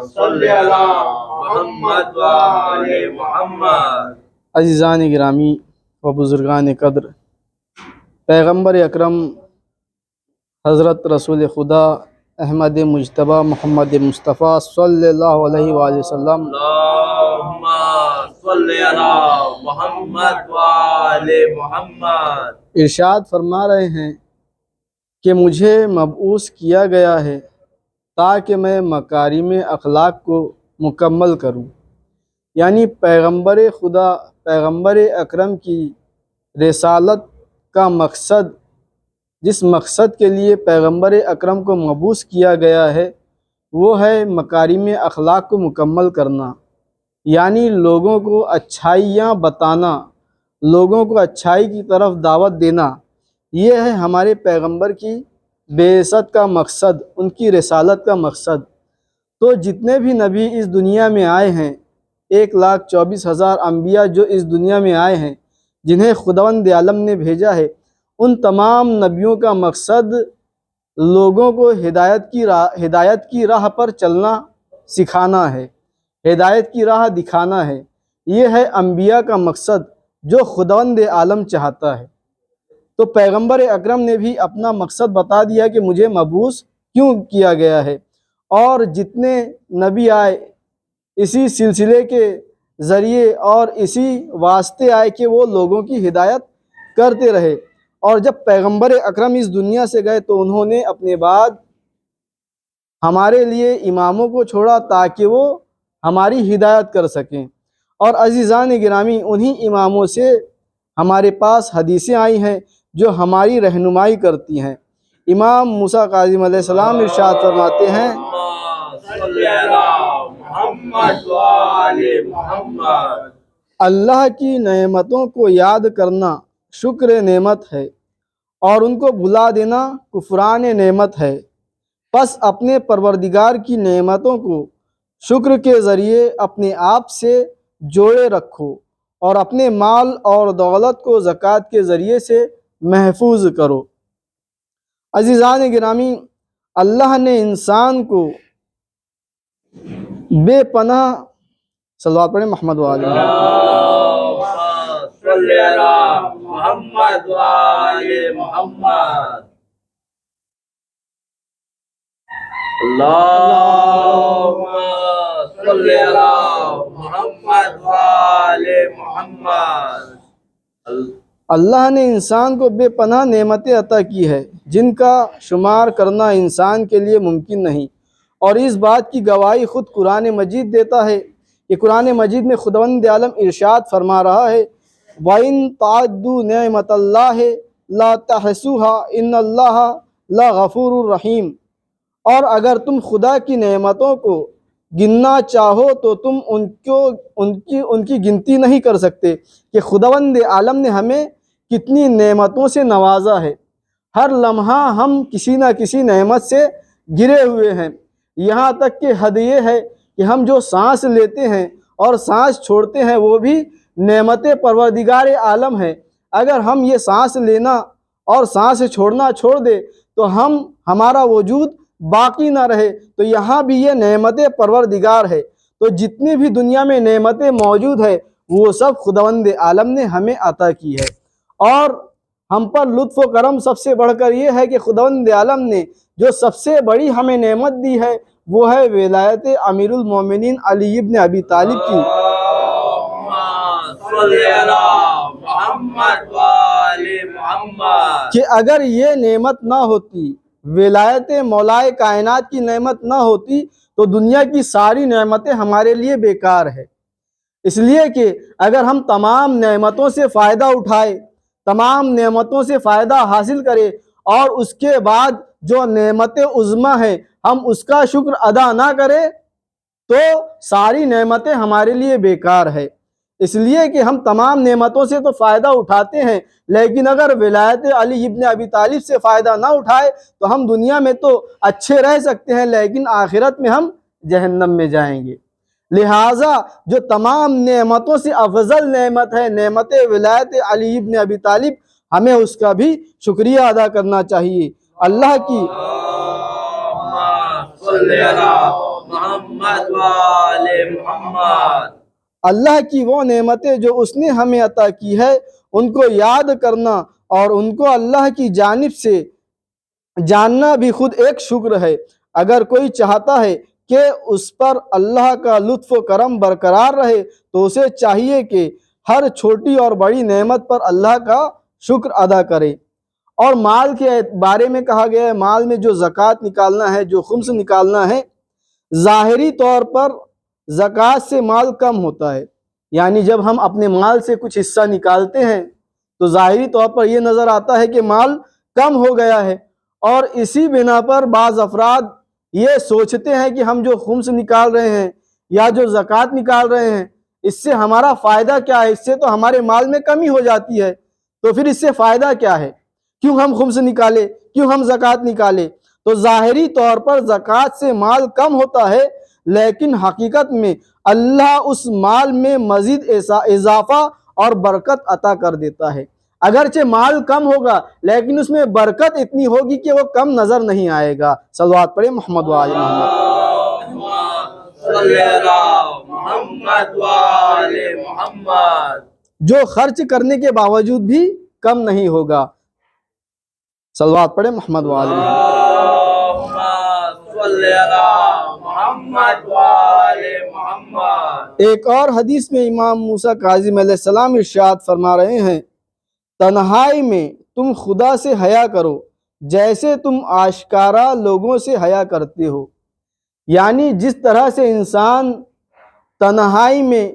صلی علی محمد و آل محمد۔ عزیزان گرامی و بزرگان قدر، پیغمبر اکرم حضرت رسول خدا احمد مجتبی محمد مصطفیٰ صلی اللہ علیہ وآلہ وسلم اللہم صلی علی محمد و آل محمد ارشاد فرما رہے ہیں کہ مجھے مبعوث کیا گیا ہے تاکہ میں مکارم اخلاق کو مکمل کروں، یعنی پیغمبر خدا پیغمبر اکرم کی رسالت کا مقصد، جس مقصد کے لیے پیغمبر اکرم کو مبعوث کیا گیا ہے وہ ہے مکارم اخلاق کو مکمل کرنا، یعنی لوگوں کو اچھائیاں بتانا، لوگوں کو اچھائی کی طرف دعوت دینا۔ یہ ہے ہمارے پیغمبر کی بعثت کا مقصد، ان کی رسالت کا مقصد۔ تو جتنے بھی نبی اس دنیا میں آئے ہیں، 1,24,000 انبیاء جو اس دنیا میں آئے ہیں، جنہیں خداوند عالم نے بھیجا ہے، ان تمام نبیوں کا مقصد لوگوں کو ہدایت کی راہ پر چلنا سکھانا ہے، ہدایت کی راہ دکھانا ہے۔ یہ ہے انبیاء کا مقصد جو خداوند عالم چاہتا ہے۔ تو پیغمبر اکرم نے بھی اپنا مقصد بتا دیا کہ مجھے مبعوث کیوں کیا گیا ہے، اور جتنے نبی آئے اسی سلسلے کے ذریعے اور اسی واسطے آئے کہ وہ لوگوں کی ہدایت کرتے رہے۔ اور جب پیغمبر اکرم اس دنیا سے گئے تو انہوں نے اپنے بعد ہمارے لیے اماموں کو چھوڑا تاکہ وہ ہماری ہدایت کر سکیں۔ اور عزیزان گرامی، انہی اماموں سے ہمارے پاس حدیثیں آئی ہیں جو ہماری رہنمائی کرتی ہیں۔ امام موسیٰ کاظم علیہ السلام ارشاد فرماتے ہیں، صلی علی محمد و آل محمد۔ اللہ کی نعمتوں کو یاد کرنا شکر نعمت ہے، اور ان کو بھلا دینا کفران نعمت ہے۔ پس اپنے پروردگار کی نعمتوں کو شکر کے ذریعے اپنے آپ سے جوڑے رکھو، اور اپنے مال اور دولت کو زکوٰۃ کے ذریعے سے محفوظ کرو۔ عزیزان گرامی، اللہ نے انسان کو بے پناہ صلوات پڑھیں محمد و آل محمد، صلی علی محمد و آل محمد۔ اللہم صلی علی محمد و آل محمد۔ اللہ نے انسان کو بے پناہ نعمتیں عطا کی ہے جن کا شمار کرنا انسان کے لیے ممکن نہیں، اور اس بات کی گواہی خود قرآن مجید دیتا ہے کہ قرآن مجید میں خداوند عالم ارشاد فرما رہا ہے، وَإِن تَعُدُّوا نِعْمَتَ اللَّهِ لَا تَحْصُوهَا إِنَّ اللَّهَ لَغَفُورٌ رَحِيمٌ۔ اور اگر تم خدا کی نعمتوں کو گننا چاہو تو تم ان کی گنتی نہیں کر سکتے کہ خداوند عالم نے ہمیں کتنی نعمتوں سے نوازا ہے۔ ہر لمحہ ہم کسی نہ کسی نعمت سے گرے ہوئے ہیں، یہاں تک کہ حد یہ ہے کہ ہم جو سانس لیتے ہیں اور سانس چھوڑتے ہیں وہ بھی نعمت پروردگار عالم ہے۔ اگر ہم یہ سانس لینا اور سانس چھوڑنا چھوڑ دے تو ہمارا وجود باقی نہ رہے، تو یہاں بھی یہ نعمت پروردگار ہے۔ تو جتنی بھی دنیا میں نعمتیں موجود ہے وہ سب خداوند عالم نے ہمیں عطا کی ہے، اور ہم پر لطف و کرم سب سے بڑھ کر یہ ہے کہ خداوند عالم نے جو سب سے بڑی ہمیں نعمت دی ہے وہ ہے ولایت امیر المومنین علی ابن ابی طالب کی، صلی علی محمد و آل محمد۔ کہ اگر یہ نعمت نہ ہوتی، ولایت مولائے کائنات کی نعمت نہ ہوتی تو دنیا کی ساری نعمتیں ہمارے لیے بیکار ہے۔ اس لیے کہ اگر ہم تمام نعمتوں سے فائدہ اٹھائے، تمام نعمتوں سے فائدہ حاصل کرے، اور اس کے بعد جو نعمت عظمیٰ ہے ہم اس کا شکر ادا نہ کریں تو ساری نعمتیں ہمارے لیے بیکار ہے۔ اس لیے کہ ہم تمام نعمتوں سے تو فائدہ اٹھاتے ہیں، لیکن اگر ولایت علی ابن ابی طالب سے فائدہ نہ اٹھائے تو ہم دنیا میں تو اچھے رہ سکتے ہیں لیکن آخرت میں ہم جہنم میں جائیں گے۔ لہٰذا جو تمام نعمتوں سے افضل نعمت ہے نعمت ولایت علی ابن ابی طالب، ہمیں اس کا بھی شکریہ ادا کرنا چاہیے۔ اللہ کی صلی علی محمد محمد وآل محمد۔ اللہ کی وہ نعمتیں جو اس نے ہمیں عطا کی ہے ان کو یاد کرنا اور ان کو اللہ کی جانب سے جاننا بھی خود ایک شکر ہے۔ اگر کوئی چاہتا ہے کہ اس پر اللہ کا لطف و کرم برقرار رہے تو اسے چاہیے کہ ہر چھوٹی اور بڑی نعمت پر اللہ کا شکر ادا کرے۔ اور مال کے بارے میں کہا گیا ہے، مال میں جو زکوٰۃ نکالنا ہے، جو خمس نکالنا ہے، ظاہری طور پر زکوٰۃ سے مال کم ہوتا ہے، یعنی جب ہم اپنے مال سے کچھ حصہ نکالتے ہیں تو ظاہری طور پر یہ نظر آتا ہے کہ مال کم ہو گیا ہے، اور اسی بنا پر بعض افراد یہ سوچتے ہیں کہ ہم جو خمس نکال رہے ہیں یا جو زکوٰۃ نکال رہے ہیں اس سے ہمارا فائدہ کیا ہے، اس سے تو ہمارے مال میں کمی ہو جاتی ہے، تو پھر اس سے فائدہ کیا ہے، کیوں ہم خمس نکالے، کیوں ہم زکوٰۃ نکالے؟ تو ظاہری طور پر زکوٰۃ سے مال کم ہوتا ہے، لیکن حقیقت میں اللہ اس مال میں مزید اضافہ اور برکت عطا کر دیتا ہے۔ اگرچہ مال کم ہوگا لیکن اس میں برکت اتنی ہوگی کہ وہ کم نظر نہیں آئے گا۔ صلوات پڑھیں محمد وآل محمد۔ صلی اللہ محمد وآل محمد۔ جو خرچ کرنے کے باوجود بھی کم نہیں ہوگا۔ صلوات پڑھیں محمد وآل محمد۔ صلی اللہ محمد وآل محمد۔ ایک اور حدیث میں امام موسیٰ کاظم علیہ السلام ارشاد فرما رہے ہیں، تنہائی میں تم خدا سے حیا کرو جیسے تم آشکارا لوگوں سے حیا کرتے ہو۔ یعنی جس طرح سے انسان تنہائی میں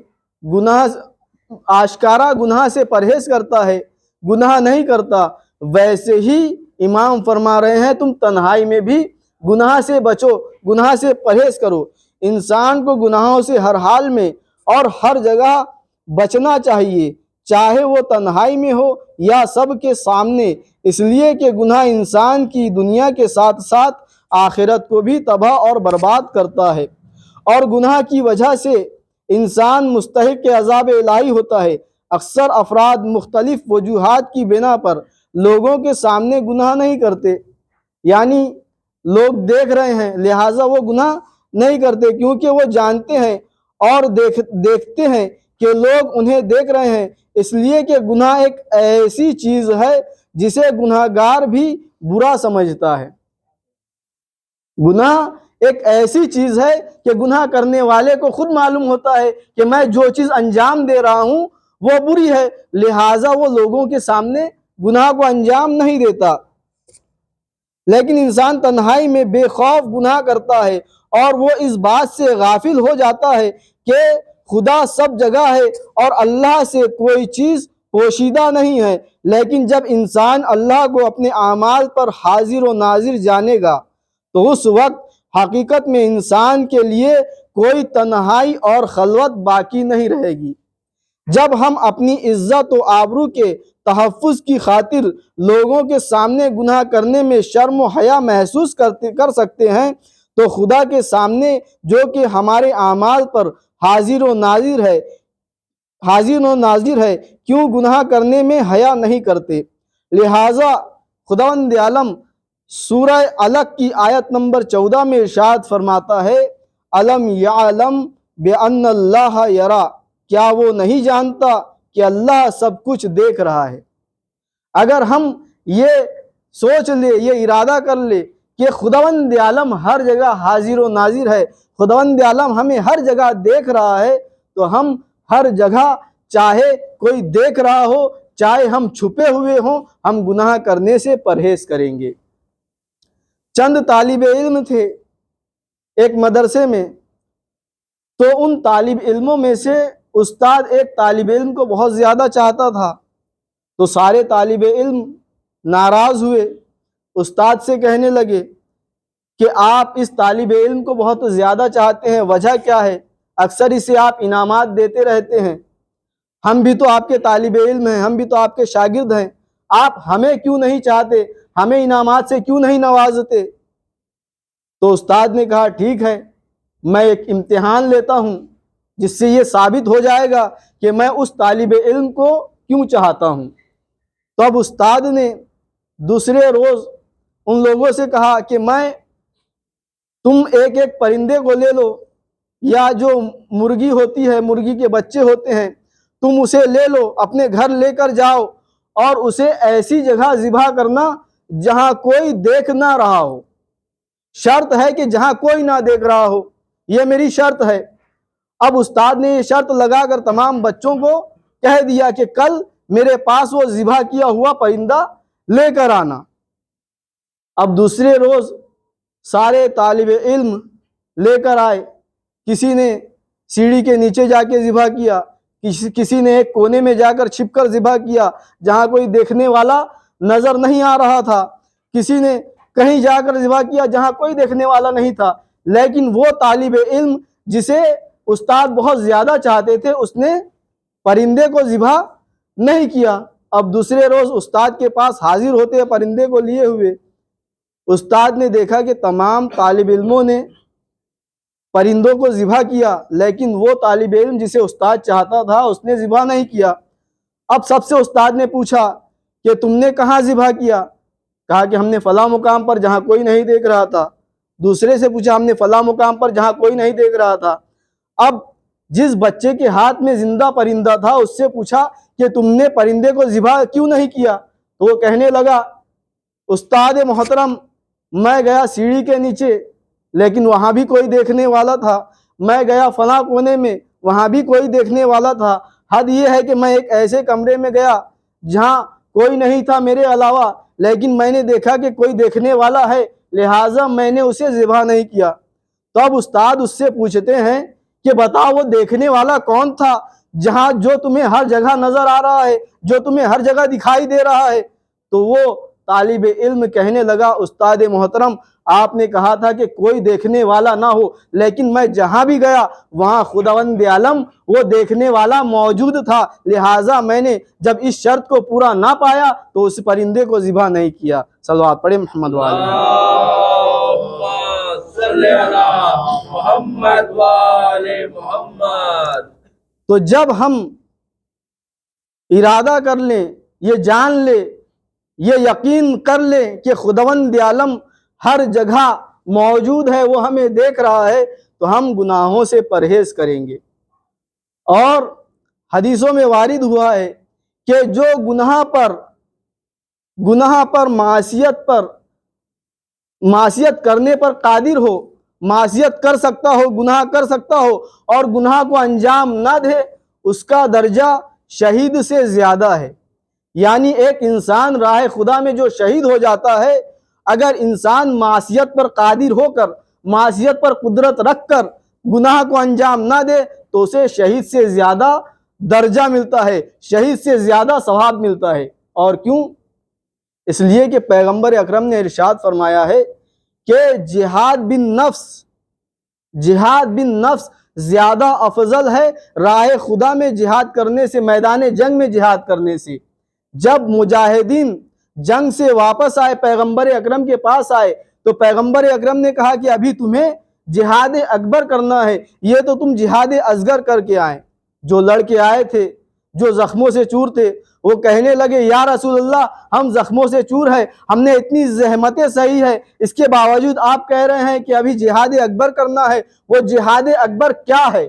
آشکارا گناہ سے پرہیز کرتا ہے، گناہ نہیں کرتا، ویسے ہی امام فرما رہے ہیں تم تنہائی میں بھی گناہ سے بچو، گناہ سے پرہیز کرو۔ انسان کو گناہوں سے ہر حال میں اور ہر جگہ بچنا چاہیے، چاہے وہ تنہائی میں ہو یا سب کے سامنے، اس لیے کہ گناہ انسان کی دنیا کے ساتھ ساتھ آخرت کو بھی تباہ اور برباد کرتا ہے، اور گناہ کی وجہ سے انسان مستحق عذاب الہی ہوتا ہے۔ اکثر افراد مختلف وجوہات کی بنا پر لوگوں کے سامنے گناہ نہیں کرتے، یعنی لوگ دیکھ رہے ہیں لہٰذا وہ گناہ نہیں کرتے، کیونکہ وہ جانتے ہیں اور دیکھتے ہیں کہ لوگ انہیں دیکھ رہے ہیں، اس لیے کہ گناہ ایک ایسی چیز ہے جسے گناہ گار بھی برا سمجھتا ہے۔ گناہ ایک ایسی چیز ہے کہ گناہ کرنے والے کو خود معلوم ہوتا ہے کہ میں جو چیز انجام دے رہا ہوں وہ بری ہے، لہٰذا وہ لوگوں کے سامنے گناہ کو انجام نہیں دیتا۔ لیکن انسان تنہائی میں بے خوف گناہ کرتا ہے اور وہ اس بات سے غافل ہو جاتا ہے کہ خدا سب جگہ ہے اور اللہ سے کوئی چیز پوشیدہ نہیں ہے۔ لیکن جب انسان اللہ کو اپنے اعمال پر حاضر و ناظر جانے گا تو اس وقت حقیقت میں انسان کے لیے کوئی تنہائی اور خلوت باقی نہیں رہے گی۔ جب ہم اپنی عزت و آبرو کے تحفظ کی خاطر لوگوں کے سامنے گناہ کرنے میں شرم و حیا محسوس کر سکتے ہیں تو خدا کے سامنے جو کہ ہمارے اعمال پر حاضر و ناظر ہے کیوں گناہ کرنے میں حیا نہیں کرتے؟ لہٰذا خداوند عالم سورہ علق کی آیت نمبر 14 میں ارشاد فرماتا ہے، الم یعلم بان اللہ یرا، کیا وہ نہیں جانتا کہ اللہ سب کچھ دیکھ رہا ہے؟ اگر ہم یہ سوچ لے، یہ ارادہ کر لے کہ خداوند عالم ہر جگہ حاضر و ناظر ہے، خداوند عالم ہمیں ہر جگہ دیکھ رہا ہے، تو ہم ہر جگہ چاہے کوئی دیکھ رہا ہو چاہے ہم چھپے ہوئے ہوں، ہم گناہ کرنے سے پرہیز کریں گے۔ چند طالب علم تھے ایک مدرسے میں، تو ان طالب علموں میں سے استاد ایک طالب علم کو بہت زیادہ چاہتا تھا، تو سارے طالب علم ناراض ہوئے، استاد سے کہنے لگے کہ آپ اس طالب علم کو بہت زیادہ چاہتے ہیں، وجہ کیا ہے؟ اکثر اسے آپ انعامات دیتے رہتے ہیں، ہم بھی تو آپ کے طالب علم ہیں، ہم بھی تو آپ کے شاگرد ہیں، آپ ہمیں کیوں نہیں چاہتے، ہمیں انعامات سے کیوں نہیں نوازتے؟ تو استاد نے کہا ٹھیک ہے، میں ایک امتحان لیتا ہوں جس سے یہ ثابت ہو جائے گا کہ میں اس طالب علم کو کیوں چاہتا ہوں۔ تو اب استاد نے دوسرے روز ان لوگوں سے کہا کہ تم ایک ایک پرندے کو لے لو، یا جو مرغی ہوتی ہے، مرغی کے بچے ہوتے ہیں، تم اسے لے لو، اپنے گھر لے کر جاؤ اور اسے ایسی جگہ ذبح کرنا جہاں کوئی دیکھ نہ رہا ہو۔ شرط ہے کہ جہاں کوئی نہ دیکھ رہا ہو، یہ میری شرط ہے۔ اب استاد نے یہ شرط لگا کر تمام بچوں کو کہہ دیا کہ کل میرے پاس وہ ذبح کیا ہوا پرندہ لے کر آنا۔ اب دوسرے روز سارے طالب علم لے کر آئے، کسی نے سیڑھی کے نیچے جا کے ذبح کیا، کسی نے ایک کونے میں جا کر چھپ کر ذبح کیا جہاں کوئی دیکھنے والا نظر نہیں آ رہا تھا، کسی نے کہیں جا کر ذبح کیا جہاں کوئی دیکھنے والا نہیں تھا۔ لیکن وہ طالب علم جسے استاد بہت زیادہ چاہتے تھے، اس نے پرندے کو ذبح نہیں کیا۔ اب دوسرے روز استاد کے پاس حاضر ہوتے ہیں پرندے کو لیے ہوئے۔ استاد نے دیکھا کہ تمام طالب علموں نے پرندوں کو ذبح کیا، لیکن وہ طالب علم جسے استاد چاہتا تھا اس نے ذبح نہیں کیا۔ اب سب سے استاد نے پوچھا کہ تم نے کہاں ذبح کیا؟ کہا کہ ہم نے فلاں مقام پر جہاں کوئی نہیں دیکھ رہا تھا۔ دوسرے سے پوچھا، ہم نے فلاں مقام پر جہاں کوئی نہیں دیکھ رہا تھا۔ اب جس بچے کے ہاتھ میں زندہ پرندہ تھا اس سے پوچھا کہ تم نے پرندے کو ذبح کیوں نہیں کیا؟ تو وہ کہنے لگا، استاد محترم، میں گیا سیڑھی کے نیچے لیکن وہاں بھی کوئی دیکھنے والا تھا، میں گیا فلاں کونے میں وہاں بھی کوئی دیکھنے والا تھا، حد یہ ہے کہ میں ایک ایسے کمرے میں گیا جہاں کوئی نہیں تھا میرے علاوہ، لیکن میں نے دیکھا کہ کوئی دیکھنے والا ہے، لہٰذا میں نے اسے ذبح نہیں کیا۔ تو اب استاد اس سے پوچھتے ہیں کہ بتاؤ وہ دیکھنے والا کون تھا جہاں جو تمہیں ہر جگہ نظر آ رہا ہے، جو تمہیں ہر جگہ دکھائی دے رہا ہے؟ تو وہ طالب علم کہنے لگا، استاد محترم، آپ نے کہا تھا کہ کوئی دیکھنے والا نہ ہو، لیکن میں جہاں بھی گیا وہاں خداوند عالم وہ دیکھنے والا موجود تھا، لہٰذا میں نے جب اس شرط کو پورا نہ پایا تو اس پرندے کو ذبح نہیں کیا۔ صلوات پڑھیں محمد والے۔ اللہم صلی علی محمد وآل محمد۔ تو جب ہم ارادہ کر لیں، یہ جان لیں، یہ یقین کر لیں کہ خداوند عالم ہر جگہ موجود ہے، وہ ہمیں دیکھ رہا ہے، تو ہم گناہوں سے پرہیز کریں گے۔ اور حدیثوں میں وارد ہوا ہے کہ جو گناہ پر معصیت کرنے پر قادر ہو، معصیت کر سکتا ہو، گناہ کر سکتا ہو اور گناہ کو انجام نہ دے، اس کا درجہ شہید سے زیادہ ہے۔ یعنی ایک انسان راہ خدا میں جو شہید ہو جاتا ہے، اگر انسان معصیت پر قادر ہو کر، معصیت پر قدرت رکھ کر گناہ کو انجام نہ دے تو اسے شہید سے زیادہ درجہ ملتا ہے، شہید سے زیادہ ثواب ملتا ہے۔ اور کیوں؟ اس لیے کہ پیغمبر اکرم نے ارشاد فرمایا ہے کہ جہاد بن نفس زیادہ افضل ہے راہ خدا میں جہاد کرنے سے، میدان جنگ میں جہاد کرنے سے۔ جب مجاہدین جنگ سے واپس آئے، پیغمبر اکرم کے پاس آئے، تو پیغمبر اکرم نے کہا کہ ابھی تمہیں جہاد اکبر کرنا ہے، یہ تو تم جہاد اصغر کر کے آئے۔ جو لڑکے آئے تھے، جو زخموں سے چور تھے، وہ کہنے لگے، یا رسول اللہ، ہم زخموں سے چور ہیں، ہم نے اتنی زحمتیں سہی ہے، اس کے باوجود آپ کہہ رہے ہیں کہ ابھی جہاد اکبر کرنا ہے، وہ جہاد اکبر کیا ہے؟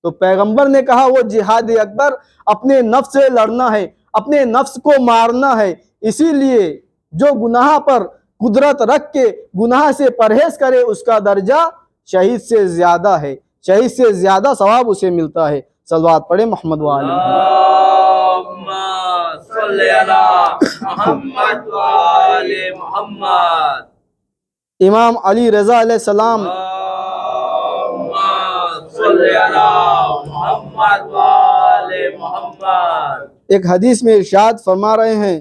تو پیغمبر نے کہا، وہ جہاد اکبر اپنے نفس سے لڑنا ہے، اپنے نفس کو مارنا ہے۔ اسی لیے جو گناہ پر قدرت رکھ کے گناہ سے پرہیز کرے، اس کا درجہ شہید سے زیادہ ہے، شہید سے زیادہ ثواب اسے ملتا ہے۔ صلوات پڑھیں محمد وآل اللہم صلی علی محمد وآل محمد۔ امام علی رضا علیہ السلام اللہم صلی علی محمد وآل محمد۔ ایک حدیث میں ارشاد فرما رہے ہیں،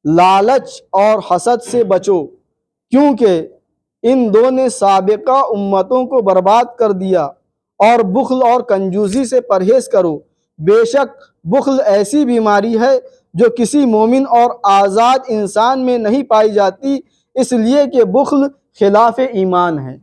لالچ اور حسد سے بچو، کیونکہ ان دو نے سابقہ امتوں کو برباد کر دیا، اور بخل اور کنجوسی سے پرہیز کرو، بے شک بخل ایسی بیماری ہے جو کسی مومن اور آزاد انسان میں نہیں پائی جاتی، اس لیے کہ بخل خلاف ایمان ہے۔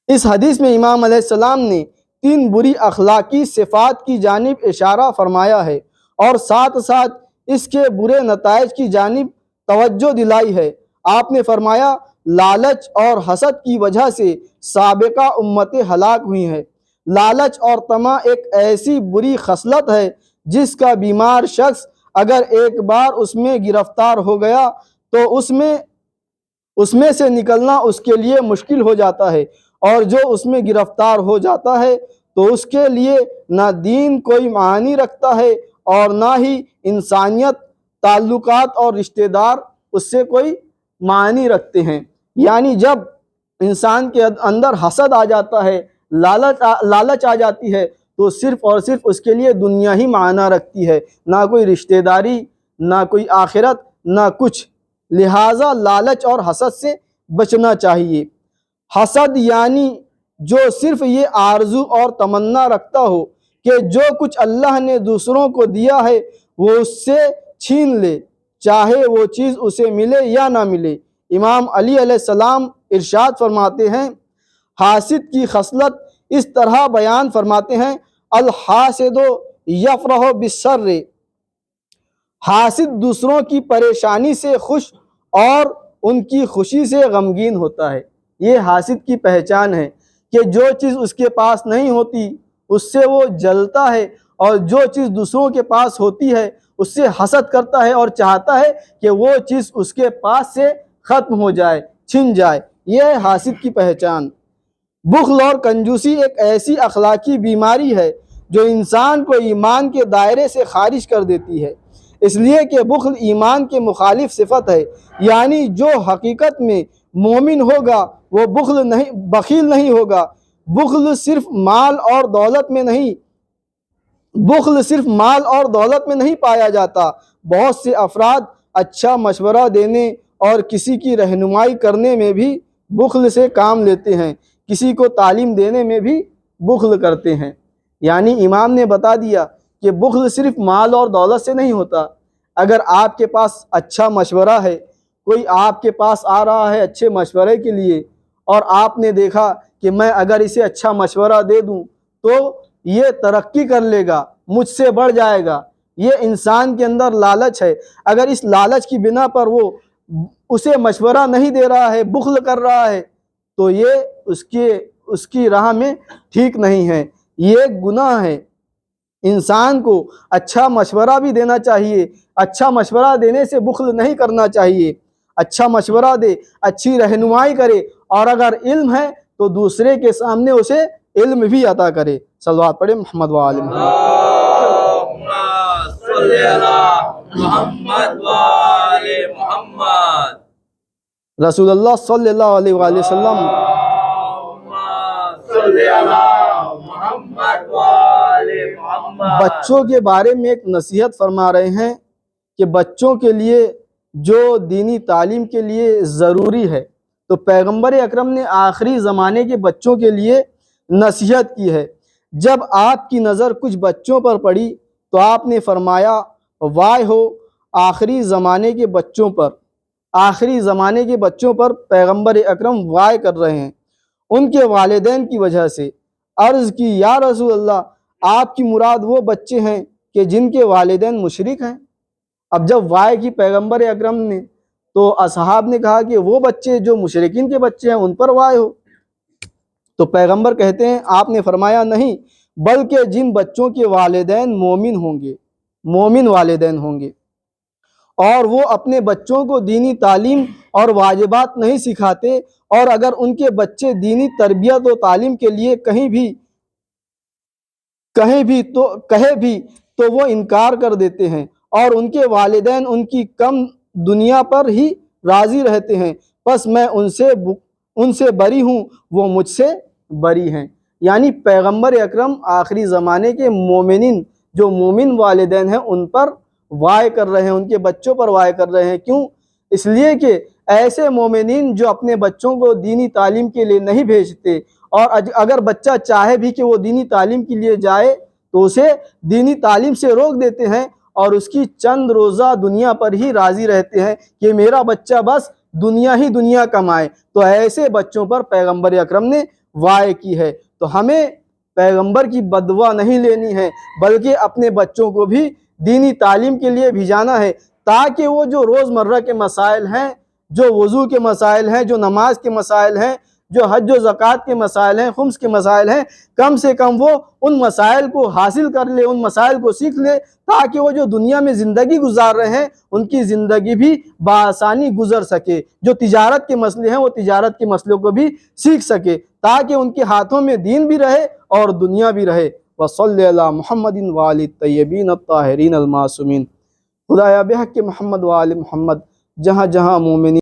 اس حدیث میں امام علیہ السلام نے 3 بری اخلاقی صفات کی جانب اشارہ فرمایا ہے، اور ساتھ ساتھ اس کے برے نتائج کی جانب توجہ دلائی ہے۔ آپ نے فرمایا، لالچ اور حسد کی وجہ سے سابقہ امتیں ہلاک ہوئی ہیں۔ لالچ اور طمع ایک ایسی بری خصلت ہے جس کا بیمار شخص اگر ایک بار اس میں گرفتار ہو گیا تو اس میں سے نکلنا اس کے لیے مشکل ہو جاتا ہے، اور جو اس میں گرفتار ہو جاتا ہے تو اس کے لیے نہ دین کوئی معنی رکھتا ہے اور نہ ہی انسانیت، تعلقات اور رشتہ دار اس سے کوئی معنی رکھتے ہیں۔ یعنی جب انسان کے اندر حسد آ جاتا ہے، لالچ آ جاتی ہے، تو صرف اور صرف اس کے لیے دنیا ہی معنی رکھتی ہے، نہ کوئی رشتہ داری، نہ کوئی آخرت، نہ کچھ۔ لہٰذا لالچ اور حسد سے بچنا چاہیے۔ حسد یعنی جو صرف یہ آرزو اور تمنا رکھتا ہو کہ جو کچھ اللہ نے دوسروں کو دیا ہے وہ اس سے چھین لے، چاہے وہ چیز اسے ملے یا نہ ملے۔ امام علی علیہ السلام ارشاد فرماتے ہیں، حاسد کی خصلت اس طرح بیان فرماتے ہیں، الحاسد یفرح بالشر، حاسد دوسروں کی پریشانی سے خوش اور ان کی خوشی سے غمگین ہوتا ہے۔ یہ حاسد کی پہچان ہے کہ جو چیز اس کے پاس نہیں ہوتی اس سے وہ جلتا ہے، اور جو چیز دوسروں کے پاس ہوتی ہے اس سے حسد کرتا ہے اور چاہتا ہے کہ وہ چیز اس کے پاس سے ختم ہو جائے، چھن جائے۔ یہ ہے حاسد کی پہچان۔ بخل اور کنجوسی ایک ایسی اخلاقی بیماری ہے جو انسان کو ایمان کے دائرے سے خارج کر دیتی ہے، اس لیے کہ بخل ایمان کے مخالف صفت ہے۔ یعنی جو حقیقت میں مومن ہوگا وہ بخیل نہیں ہوگا۔ بخل صرف مال اور دولت میں نہیں پایا جاتا۔ بہت سے افراد اچھا مشورہ دینے اور کسی کی رہنمائی کرنے میں بھی بخل سے کام لیتے ہیں، کسی کو تعلیم دینے میں بھی بخل کرتے ہیں۔ یعنی امام نے بتا دیا کہ بخل صرف مال اور دولت سے نہیں ہوتا۔ اگر آپ کے پاس اچھا مشورہ ہے، کوئی آپ کے پاس آ رہا ہے اچھے مشورے کے لیے، اور آپ نے دیکھا کہ میں اگر اسے اچھا مشورہ دے دوں تو یہ ترقی کر لے گا، مجھ سے بڑھ جائے گا، یہ انسان کے اندر لالچ ہے۔ اگر اس لالچ کی بنا پر وہ اسے مشورہ نہیں دے رہا ہے، بخل کر رہا ہے، تو یہ اس کی راہ میں ٹھیک نہیں ہے، یہ گناہ ہے۔ انسان کو اچھا مشورہ بھی دینا چاہیے، اچھا مشورہ دینے سے بخل نہیں کرنا چاہیے۔ اچھا مشورہ دے، اچھی رہنمائی کرے، اور اگر علم ہے تو دوسرے کے سامنے اسے علم بھی عطا کرے۔ صلوات پڑھیں محمد وآل محمد۔ اللہم صلی علی محمد وآل محمد۔ رسول اللہ صلی اللہ علیہ وآلہ وسلم اللہم صلی علی محمد وآل محمد۔ بچوں کے بارے میں ایک نصیحت فرما رہے ہیں کہ بچوں کے لیے جو دینی تعلیم کے لیے ضروری ہے، تو پیغمبر اکرم نے آخری زمانے کے بچوں کے لیے نصیحت کی ہے۔ جب آپ کی نظر کچھ بچوں پر پڑی تو آپ نے فرمایا، وائے ہو آخری زمانے کے بچوں پر۔ آخری زمانے کے بچوں پر پیغمبر اکرم وائے کر رہے ہیں ان کے والدین کی وجہ سے۔ عرض کی، یا رسول اللہ، آپ کی مراد وہ بچے ہیں کہ جن کے والدین مشرک ہیں؟ اب جب وائے کی پیغمبر اکرم نے تو اصحاب نے کہا کہ وہ بچے جو مشرکین کے بچے ہیں ان پر وائے ہو۔ تو پیغمبر کہتے ہیں، آپ نے فرمایا نہیں، بلکہ جن بچوں کے والدین مومن والدین ہوں گے اور وہ اپنے بچوں کو دینی تعلیم اور واجبات نہیں سکھاتے، اور اگر ان کے بچے دینی تربیت و تعلیم کے لیے کہیں بھی تو وہ انکار کر دیتے ہیں، اور ان کے والدین ان کی کم دنیا پر ہی راضی رہتے ہیں، پس میں ان سے بری ہوں، وہ مجھ سے بری ہیں۔ یعنی پیغمبر اکرم آخری زمانے کے جو مومن والدین ہیں ان پر وائے کر رہے ہیں، ان کے بچوں پر وائے کر رہے ہیں۔ کیوں؟ اس لیے کہ ایسے مومنین جو اپنے بچوں کو دینی تعلیم کے لیے نہیں بھیجتے، اور اگر بچہ چاہے بھی کہ وہ دینی تعلیم کے لیے جائے تو اسے دینی تعلیم سے روک دیتے ہیں، اور اس کی چند روزہ دنیا پر ہی راضی رہتے ہیں کہ میرا بچہ بس دنیا کمائے۔ تو ایسے بچوں پر پیغمبر اکرم نے وائے کی ہے۔ تو ہمیں پیغمبر کی بددعا نہیں لینی ہے، بلکہ اپنے بچوں کو بھی دینی تعلیم کے لیے بھیجانا ہے، تاکہ وہ جو روزمرہ کے مسائل ہیں جو وضو کے مسائل ہیں، جو نماز کے مسائل ہیں، جو حج و زکوٰۃ کے مسائل ہیں، خمس کے مسائل ہیں، کم سے کم وہ ان مسائل کو حاصل کر لے، ان مسائل کو سیکھ لے، تاکہ وہ جو دنیا میں زندگی گزار رہے ہیں ان کی زندگی بھی بآسانی گزر سکے۔ جو تجارت کے مسئلے ہیں وہ تجارت کے مسئلوں کو بھی سیکھ سکے، تاکہ ان کے ہاتھوں میں دین بھی رہے اور دنیا بھی رہے۔ وصلی علی محمد وآل الطیبین الطاہرین المعصومین۔ خدایا بحق محمد وآل محمد جہاں جہاں مومنین